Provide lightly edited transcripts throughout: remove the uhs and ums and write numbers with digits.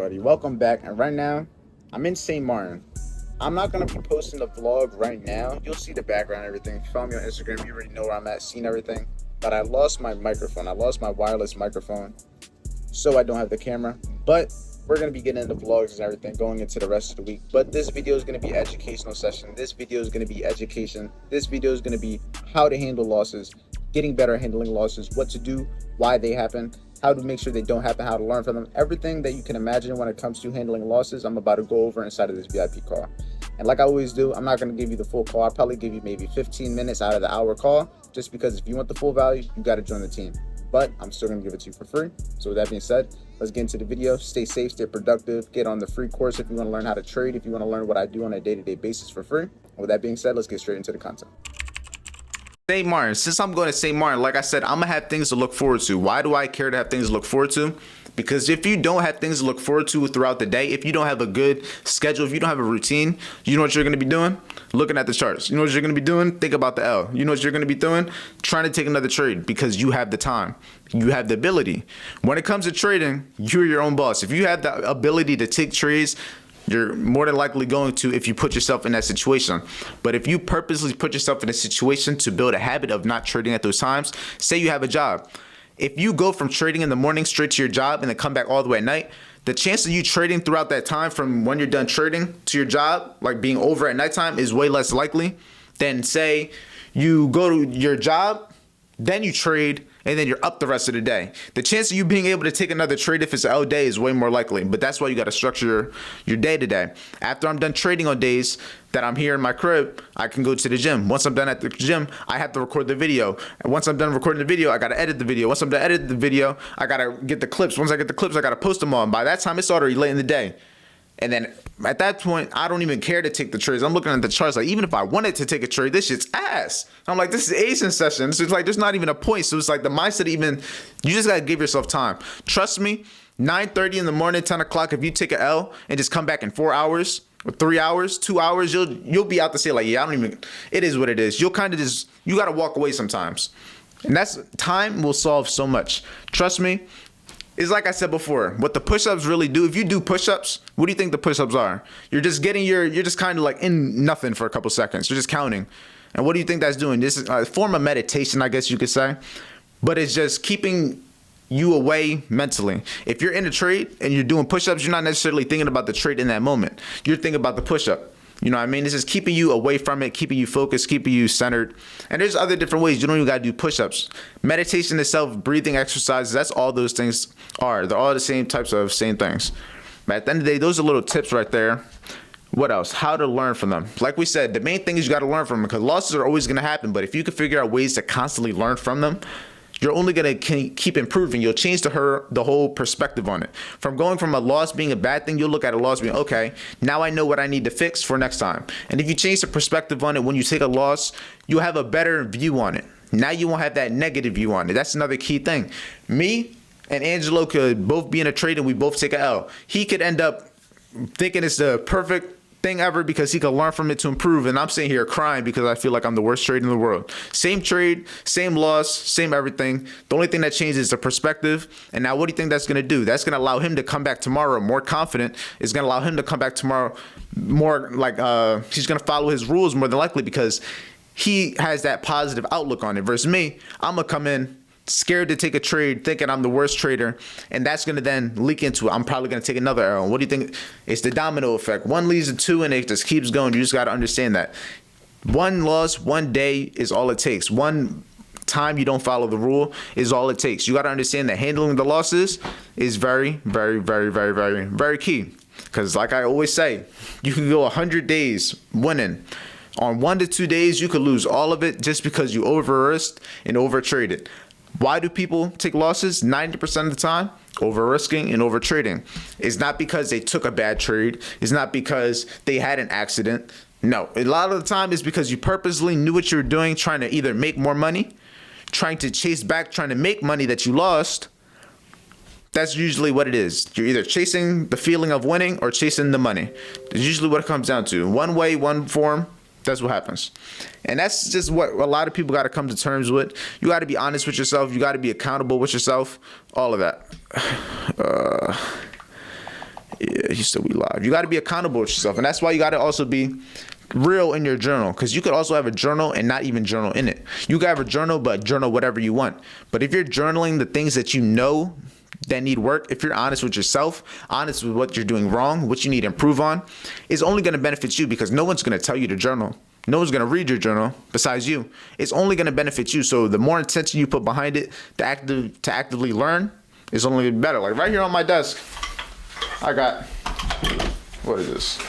everybody, welcome back. And right now I'm in St. Martin. I'm not gonna be posting the vlog right now. You'll see the background and everything. If you follow me on Instagram, you already know where I'm at, seen everything. But I lost my microphone. I lost my wireless microphone, so I don't have the camera. But we're gonna be getting into vlogs and everything going into the rest of the week. But this video is gonna be educational session. This video is gonna be education. This video is gonna be how to handle losses, getting better at handling losses, what to do, why they happen, how to make sure they don't happen, how to learn from them. Everything that you can imagine when it comes to handling losses, I'm about to go over inside of this VIP call. And like I always do, I'm not going to give you the full call. I'll probably give you maybe 15 minutes out of the hour call, just because if you want the full value, you got to join the team. But I'm still going to give it to you for free. So with that being said, let's get into the video. Stay safe, stay productive, get on the free course if you want to learn how to trade, if you want to learn what I do on a day-to-day basis for free. And with that being said, let's get straight into the content. St. Martin. Since I'm going to St. Martin, like I said, I'm gonna have things to look forward to. Why do I care to have things to look forward to? Because if you don't have things to look forward to throughout the day, if you don't have a good schedule, if you don't have a routine, you know what you're gonna be doing? Looking at the charts. You know what you're gonna be doing? Think about the L. You know what you're gonna be doing? Trying to take another trade, because you have the time. You have the ability. When it comes to trading, you're your own boss. If you have the ability to take trades, you're more than likely going to, if you put yourself in that situation. But if you purposely put yourself in a situation to build a habit of not trading at those times, say you have a job. If you go from trading in the morning straight to your job and then come back all the way at night, the chance of you trading throughout that time from when you're done trading to your job, like being over at nighttime, is way less likely than, say, you go to your job, then you trade, and then you're up the rest of the day. The chance of you being able to take another trade if it's an L day is way more likely, but that's why you got to structure your day to day. After I'm done trading on days that I'm here in my crib, I can go to the gym. Once I'm done at the gym, I have to record the video. And once I'm done recording the video, I got to edit the video. Once I'm done editing the video, I got to get the clips. Once I get the clips, I got to post them all. And by that time, it's already late in the day. And then at that point, I don't even care to take the trades. I'm looking at the charts like, even if I wanted to take a trade, this shit's ass. I'm like, this is Asian session. So it's like, there's not even a point. So it's like the mindset, even, you just got to give yourself time. Trust me, 9:30 in the morning, 10 o'clock, if you take an L and just come back in 4 hours or 3 hours, 2 hours, you'll be out to say like, yeah, I don't even, it is what it is. You'll kind of just, you got to walk away sometimes. And that's, time will solve so much. Trust me. It's like I said before, what the push-ups really do, if you do push-ups, what do you think the push-ups are? You're just getting you're just kind of like in nothing for a couple seconds. You're just counting. And what do you think that's doing? This is a form of meditation, I guess you could say. But it's just keeping you away mentally. If you're in a trade and you're doing push-ups, you're not necessarily thinking about the trade in that moment. You're thinking about the push-up. You know what I mean? This is keeping you away from it, keeping you focused, keeping you centered. And there's other different ways. You don't even got to do push-ups. Meditation itself, breathing exercises, that's all those things are. They're all the same types of same things. But at the end of the day, those are little tips right there. What else? How to learn from them. Like we said, the main thing is you got to learn from them, because losses are always going to happen. But if you can figure out ways to constantly learn from them, you're only going to keep improving. You'll change the whole perspective on it. From going from a loss being a bad thing, you'll look at a loss being, okay, now I know what I need to fix for next time. And if you change the perspective on it, when you take a loss, you'll have a better view on it. Now you won't have that negative view on it. That's another key thing. Me and Angelo could both be in a trade and we both take a L. He could end up thinking it's the perfect thing ever because he could learn from it to improve, and I'm sitting here crying because I feel like I'm the worst trade in the world. Same trade, same loss, same everything. The only thing that changes is the perspective. And now what do you think that's going to do? That's going to allow him to come back tomorrow more confident. It's going to allow him to come back tomorrow more like he's going to follow his rules more than likely, because he has that positive outlook on it. Versus me, I'm going to come in scared to take a trade, thinking I'm the worst trader, and that's going to then leak into it. I'm probably going to take another arrow. What do you think? It's the domino effect. One leads to two, and it just keeps going. You just got to understand that. One loss, one day is all it takes. One time you don't follow the rule is all it takes. You got to understand that handling the losses is very, very, very, very, very, very key. Because like I always say, you can go 100 days winning. On 1 to 2 days, you could lose all of it just because you over-risked and over-traded. Why do people take losses 90% of the time? Over risking and over trading. It's not because they took a bad trade. It's not because they had an accident. No, a lot of the time it's because you purposely knew what you were doing, trying to either make more money, trying to chase back, trying to make money that you lost. That's usually what it is. You're either chasing the feeling of winning or chasing the money. It's usually what it comes down to. One way, one form. That's what happens. And that's just what a lot of people got to come to terms with. You got to be honest with yourself. You got to be accountable with yourself. All of that. Yeah, he said we live. You got to be accountable with yourself, and that's why you got to also be real in your journal, because you could also have a journal and not even journal in it. You can have a journal, but journal whatever you want. But if you're journaling the things that you know that need work, if you're honest with yourself, honest with what you're doing wrong, what you need to improve on, it's only going to benefit you, because no one's going to tell you to journal. No one's going to read your journal besides you. It's only going to benefit you. So the more intention you put behind it to actively learn is only better. Like right here on my desk, I got, what is this?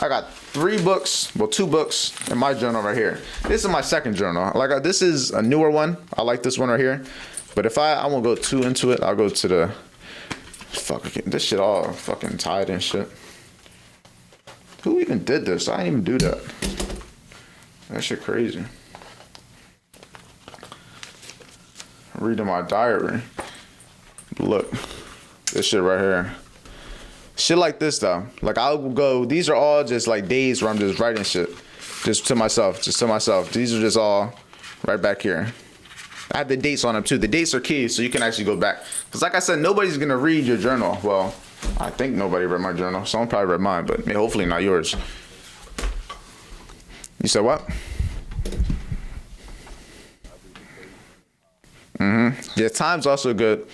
I got 2 books in my journal right here. This is my second journal. Like this is a newer one. I like this one right here. But if I won't go too into it, I'll go to the, this shit all fucking tied and shit. Who even did this? I didn't even do that. That shit crazy. Reading my diary. Look, this shit right here. Shit like this though. Like I'll go, these are all just like days where I'm just writing shit. Just to myself. These are just all right back here. I have the dates on them too. The dates are key, so you can actually go back. Because like I said, nobody's going to read your journal. Well, I think nobody read my journal. Someone probably read mine, but hopefully not yours. You said what? Yeah, time's also good.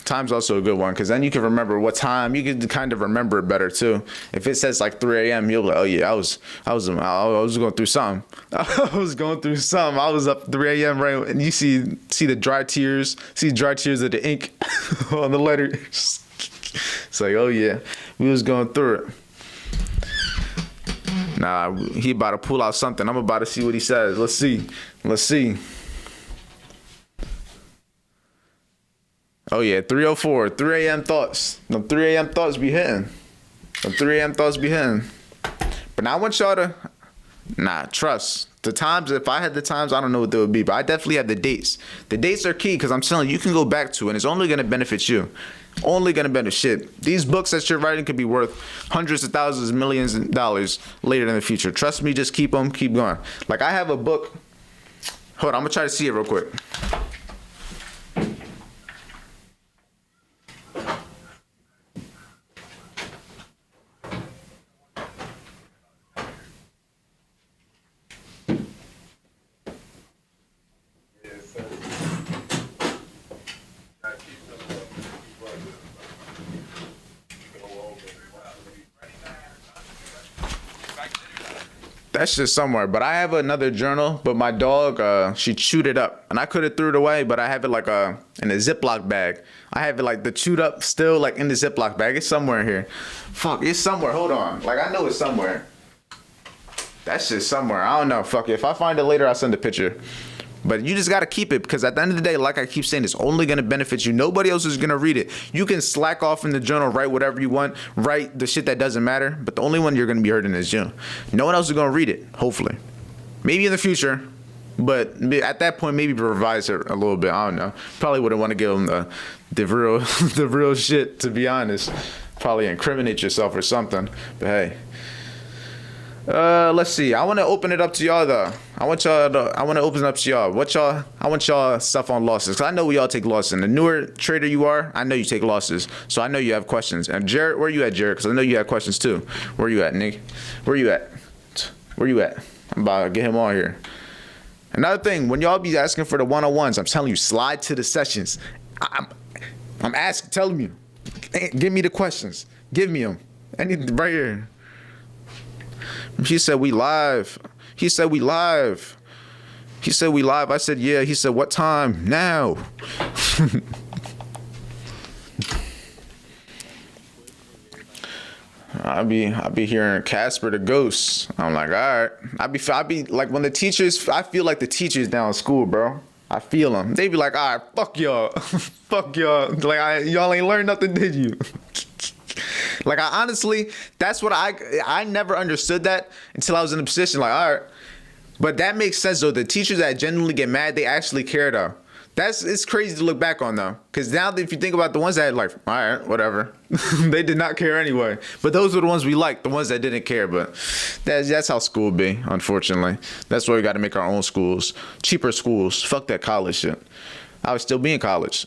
Time's also a good one, because then you can remember what time. You can kind of remember it better too. If it says like 3 a.m., you'll be like, oh yeah, I was going through something. I was up 3 a.m. right, and you see the dry tears. See dry tears of the ink on the letters. It's like, oh yeah, we was going through it. Nah, he about to pull out something. I'm about to see what he says. Let's see. Oh yeah, 3:04, 3 a.m. thoughts. The 3 a.m. thoughts be hitting. But now I want y'all to, trust. The times, if I had the times, I don't know what they would be, but I definitely have the dates. The dates are key, because I'm telling you, you can go back to it, and it's only going to benefit you. Only going to benefit shit. These books that you're writing could be worth hundreds of thousands, millions of dollars later in the future. Trust me, just keep going. Like I have a book. Hold on, I'm going to try to see it real quick. That's just somewhere, but I have another journal, but my dog, she chewed it up, and I could have threw it away, but I have it like in a Ziploc bag. I have it like the chewed up still like in the Ziploc bag. It's somewhere in here. Fuck, it's somewhere. Hold on. Like I know it's somewhere. That's just somewhere. I don't know. Fuck it. If I find it later, I'll send a picture. But you just got to keep it, because at the end of the day, like I keep saying, it's only going to benefit you. Nobody else is going to read it. You can slack off in the journal, write whatever you want, write the shit that doesn't matter, but the only one you're going to be hurting is you. No one else is going to read it, hopefully. Maybe in the future, but at that point, maybe revise it a little bit. I don't know. Probably wouldn't want to give them the real the real shit, to be honest. Probably incriminate yourself or something, but hey. Let's see. I want to open it up to y'all though. I want to open it up to y'all. I want y'all stuff on losses, because I know we all take losses. And the newer trader you are, I know you take losses. So I know you have questions. And Jared, where you at, Jared? Because I know you have questions too. Where you at, Nick? Where you at? I'm about to get him on here. Another thing, when y'all be asking for the one-on-ones, I'm telling you, slide to the sessions. I'm asking, telling you, give me the questions. Give me them. I need right here. He said we live. I said, yeah. He said, what time? Now. I be hearing Casper the Ghost. I'm like, all right. I be like, when the teachers, I feel like the teachers down in school, bro. I feel them. They be like, all right, fuck y'all. Fuck y'all. Like, y'all ain't learned nothing, did you? Like, I honestly, that's what I never understood that until I was in a position like, all right. But that makes sense, though. The teachers that genuinely get mad, they actually care, though. It's crazy to look back on, though. Because now if you think about the ones that like, all right, whatever. They did not care anyway. But those were the ones we liked, the ones that didn't care. But that's how school be, unfortunately. That's why we got to make our own schools. Cheaper schools. Fuck that college shit. I would still be in college.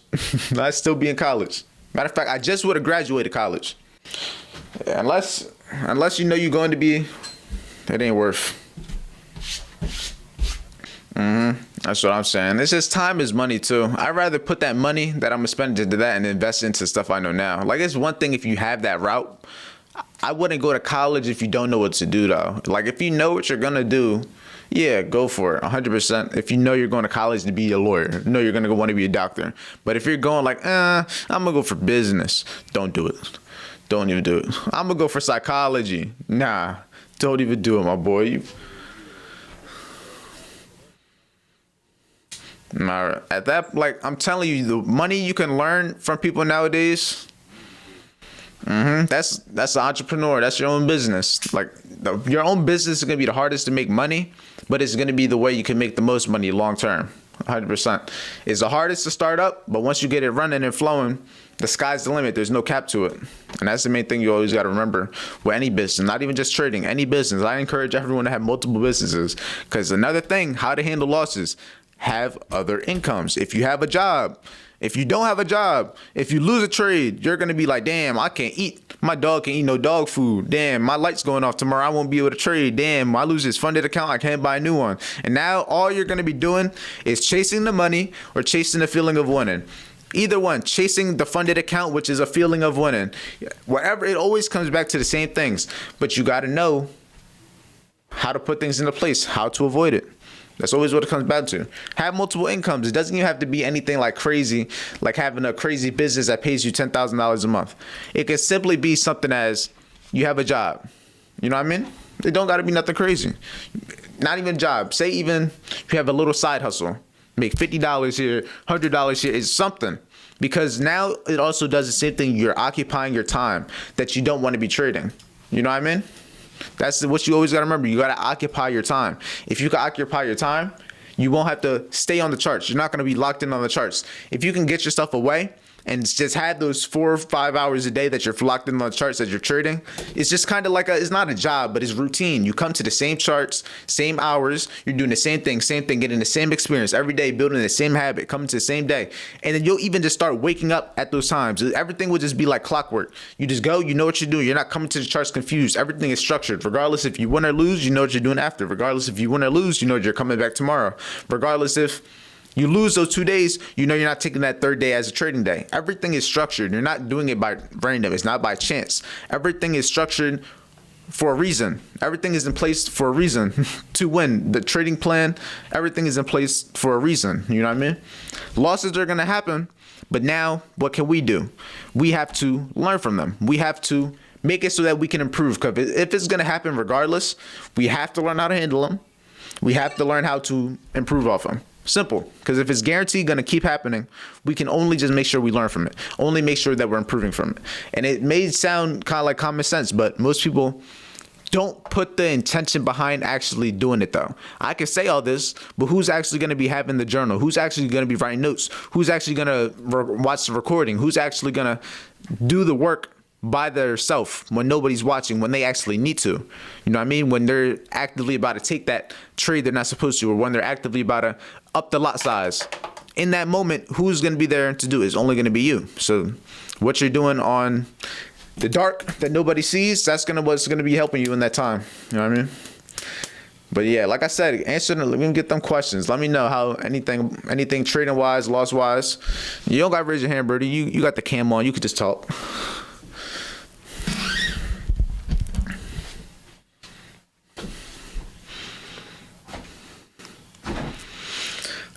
I'd still be in college. Matter of fact, I just would have graduated college. Yeah, unless you know you're going to be, it ain't worth. That's what I'm saying. It's just time is money too. I'd rather put that money that I'm gonna spend into that and invest into stuff I know now. Like, it's one thing if you have that route. I wouldn't go to college if you don't know what to do though. Like, if you know what you're gonna do, yeah, go for it, 100%. If you know you're going to college to be a lawyer, know you're gonna want to be a doctor. But if you're going like, I'm gonna go for business, don't do it. Don't even do it. I'm gonna go for psychology. Nah, don't even do it, my boy. Nah, at that, like, I'm telling you, the money you can learn from people nowadays. That's an entrepreneur. That's your own business. Like, your own business is gonna be the hardest to make money, but it's gonna be the way you can make the most money long term. 100%. It's the hardest to start up, but once you get it running and flowing, the sky's the limit. There's no cap to it. And that's the main thing you always got to remember with any business, not even just trading, any business. I encourage everyone to have multiple businesses, because another thing, how to handle losses, have other incomes. If you have a job, if you don't have a job, if you lose a trade, you're going to be like, damn, I can't eat. My dog can't eat no dog food. Damn, my light's going off tomorrow. I won't be able to trade. Damn, I lose this funded account. I can't buy a new one. And now all you're going to be doing is chasing the money or chasing the feeling of winning. Either one, chasing the funded account, which is a feeling of winning. Whatever, it always comes back to the same things. But you got to know how to put things into place, how to avoid it. That's always what it comes back to. Have multiple incomes. It doesn't even have to be anything like crazy, like having a crazy business that pays you $10,000 a month. It can simply be something as you have a job. You know what I mean? It don't got to be nothing crazy. Not even a job. Say even if you have a little side hustle. Make $50 here, $100 here is something. Because now it also does the same thing. You're occupying your time that you don't want to be trading. You know what I mean? That's what you always got to remember. You got to occupy your time. If you can occupy your time, you won't have to stay on the charts. You're not going to be locked in on the charts. If you can get yourself away and just have those 4 or 5 hours a day that you're locked in on the charts that you're trading, it's just kind of like it's not a job, but it's routine. You come to the same charts, same hours, you're doing the same thing, getting the same experience every day, building the same habit, coming to the same day. And then you'll even just start waking up at those times. Everything will just be like clockwork. You just go, you know what you're doing. You're not coming to the charts confused. Everything is structured. Regardless if you win or lose, you know what you're doing after. Regardless if you win or lose, you know you're coming back tomorrow. Regardless if you lose those 2 days, you know you're not taking that third day as a trading day. Everything is structured. You're not doing it by random. It's not by chance. Everything is structured for a reason. Everything is in place for a reason to win. The trading plan, everything is in place for a reason. You know what I mean? Losses are going to happen, but now what can we do? We have to learn from them. We have to make it so that we can improve. Because if it's going to happen regardless, we have to learn how to handle them. We have to learn how to improve off them. Simple. Because if it's guaranteed going to keep happening, we can only just make sure we learn from it. Only make sure that we're improving from it. And it may sound kind of like common sense, but most people don't put the intention behind actually doing it though. I can say all this, but who's actually going to be having the journal? Who's actually going to be writing notes? Who's actually going to watch the recording? Who's actually going to do the work by themselves when nobody's watching, when they actually need to? You know what I mean? When they're actively about to take that trade they're not supposed to, or when they're actively about to up the lot size. In that moment, who's going to be there to do it? It's only going to be you. So what you're doing on the dark that nobody sees, that's what's going to be helping you in that time. You know what I mean? But yeah, like I said, let me get them questions. Let me know how anything trading wise, loss wise. You don't got to raise your hand, Birdie. You got the cam on. You could just talk.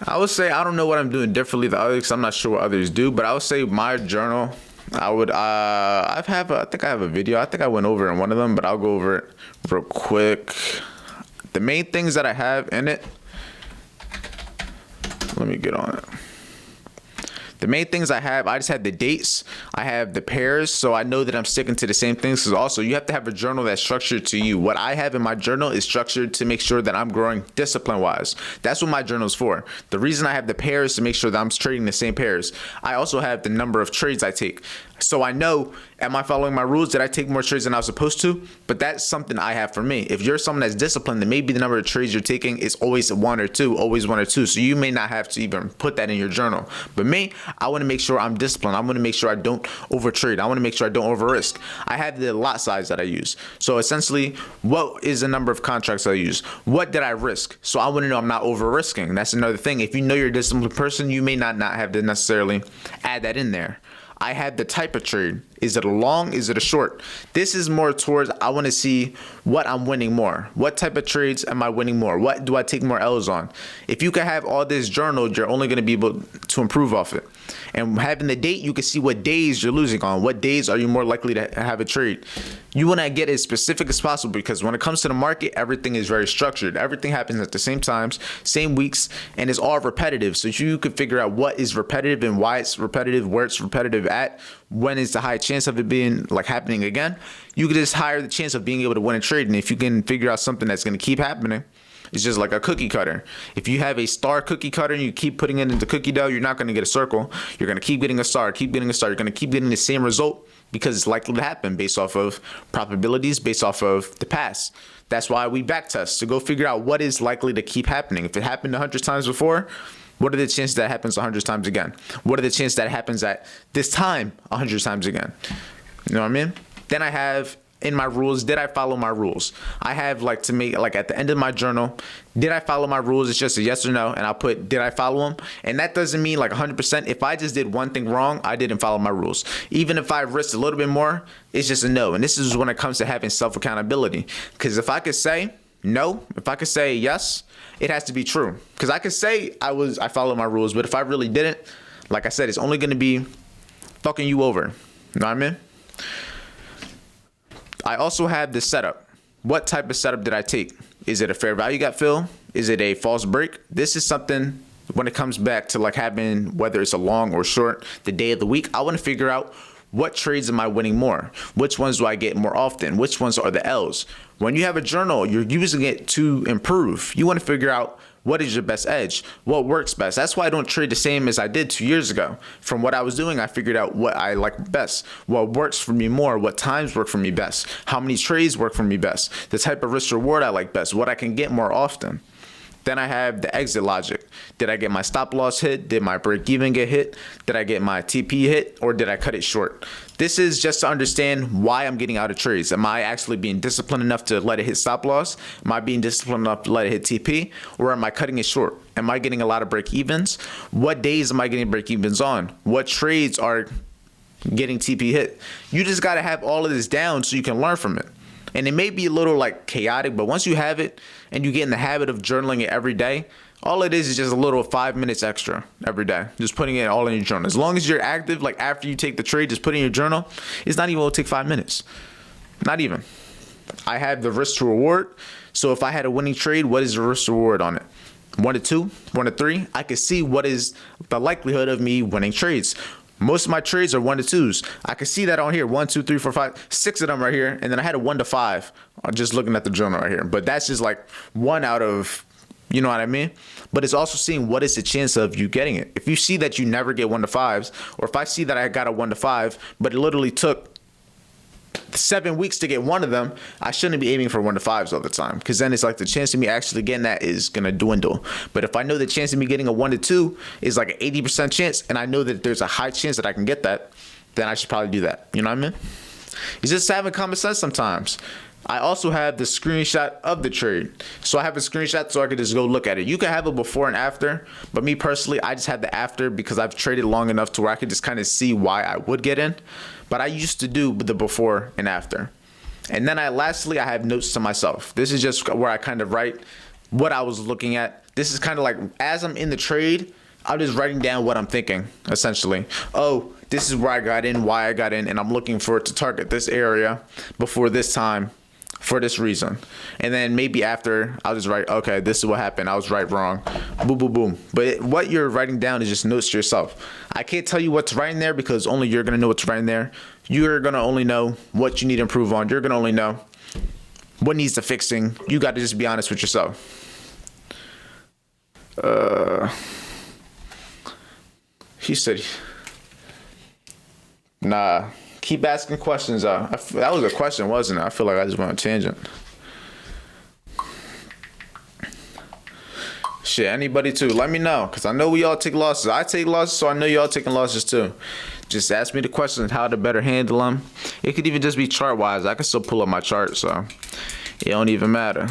I would say I don't know what I'm doing differently than others, 'cause I'm not sure what others do, but I would say my journal, I think I have a video. I think I went over it in one of them, but I'll go over it real quick. The main things that I have in it, let me get on it. The main things I just have the dates. I have the pairs, so I know that I'm sticking to the same things. Because also, you have to have a journal that's structured to you. What I have in my journal is structured to make sure that I'm growing discipline-wise. That's what my journal is for. The reason I have the pairs to make sure that I'm trading the same pairs. I also have the number of trades I take. So I know, am I following my rules? Did I take more trades than I was supposed to? But that's something I have for me. If you're someone that's disciplined, then maybe the number of trades you're taking is always one or two. So you may not have to even put that in your journal. But me, I want to make sure I'm disciplined. I want to make sure I don't overtrade. I want to make sure I don't over risk. I have the lot size that I use. So essentially, what is the number of contracts I use? What did I risk? So I want to know I'm not over risking. That's another thing. If you know you're a disciplined person, you may not have to necessarily add that in there. I had the type of trade. Is it a long? Is it a short? This is more towards, I want to see what I'm winning more. What type of trades am I winning more? What do I take more L's on? If you can have all this journaled, you're only going to be able to improve off it. And having the date, you can see what days you're losing on. What days are you more likely to have a trade? You want to get as specific as possible, because when it comes to the market, everything is very structured. Everything happens at the same times, same weeks, and it's all repetitive. So you can figure out what is repetitive and why it's repetitive, where it's repetitive at, when is the high chance of it being like happening again. You could just higher the chance of being able to win a trade. And if you can figure out something that's going to keep happening, it's just like a cookie cutter. If you have a star cookie cutter and you keep putting it into cookie dough, you're not going to get a circle. You're going to keep getting a star, keep getting a star. You're going to keep getting the same result, because it's likely to happen based off of probabilities, based off of the past. That's why we backtest, to go figure out what is likely to keep happening. If it happened 100 times before, what are the chances that it happens 100 times again? What are the chances that it happens at this time 100 times again? You know what I mean? Then I have in my rules, did I follow my rules? I have like to make like at the end of my journal, did I follow my rules? It's just a yes or no, and I'll put did I follow them? And that doesn't mean like 100%. If I just did one thing wrong, I didn't follow my rules. Even if I risked a little bit more, it's just a no. And this is when it comes to having self accountability. Because if I could say no, if I could say yes, it has to be true. Because I could say I followed my rules, but if I really didn't, like I said, it's only going to be fucking you over. You know what I mean? I also have the setup. What type of setup did I take? Is it a fair value gap fill? Is it a false break? This is something when it comes back to like having, whether it's a long or short, the day of the week, I want to figure out what trades am I winning more? Which ones do I get more often? Which ones are the L's? When you have a journal, you're using it to improve. You want to figure out what is your best edge? What works best? That's why I don't trade the same as I did 2 years ago. From what I was doing, I figured out what I like best, what works for me more, what times work for me best, how many trades work for me best, the type of risk reward I like best, what I can get more often. Then I have the exit logic. Did I get my stop loss hit? Did my break even get hit? Did I get my TP hit, or did I cut it short? This is just to understand why I'm getting out of trades. Am I actually being disciplined enough to let it hit stop loss? Am I being disciplined enough to let it hit TP? Or am I cutting it short? Am I getting a lot of break evens? What days am I getting break evens on? What trades are getting TP hit? You just got to have all of this down so you can learn from it. And it may be a little like chaotic, but once you have it and you get in the habit of journaling it every day, all it is just a little 5 minutes extra every day. Just putting it all in your journal. As long as you're active, like after you take the trade, just put it in your journal. It's not even going to take 5 minutes. Not even. I have the risk to reward. So if I had a winning trade, what is the risk to reward on it? 1 to 2, 1 to 3. I can see what is the likelihood of me winning trades. Most of my trades are 1 to 2s. I can see that on here. 1, 2, 3, 4, 5, 6 of them right here. And then I had a 1 to 5. Just looking at the journal right here. But that's just like 1 out of, you know what I mean? But it's also seeing what is the chance of you getting it. If you see that you never get 1 to 5s, or if I see that I got a 1 to 5, but it literally took 7 weeks to get one of them, I shouldn't be aiming for 1 to 5s all the time, because then it's like the chance of me actually getting that is gonna dwindle. But if I know the chance of me getting a 1 to 2 is like an 80% chance, and I know that there's a high chance that I can get that, then I should probably do that. You know what I mean? It's just having common sense sometimes. I also have the screenshot of the trade. So I have a screenshot so I could just go look at it. You can have a before and after, but me personally, I just have the after because I've traded long enough to where I could just kind of see why I would get in. But I used to do the before and after. And then lastly, I have notes to myself. This is just where I kind of write what I was looking at. This is kind of like as I'm in the trade, I'm just writing down what I'm thinking, essentially. Oh, this is where I got in, why I got in, and I'm looking for it to target this area before this time for this reason. And then maybe after, I'll just write, okay, this is what happened. I was right, wrong. Boom, boom, boom. But what you're writing down is just notes to yourself. I can't tell you what's right in there because only you're going to know what's right in there. You're going to only know what you need to improve on. You're going to only know what needs the fixing. You got to just be honest with yourself. He said, nah. Keep asking questions. That was a question, wasn't it? I feel like I just went on a tangent. Shit. Shit, anybody too. Let me know, because I know we all take losses. I take losses, so I know y'all taking losses too. Just ask me the questions, how to better handle them. It could even just be chart-wise. I can still pull up my chart, so it don't even matter.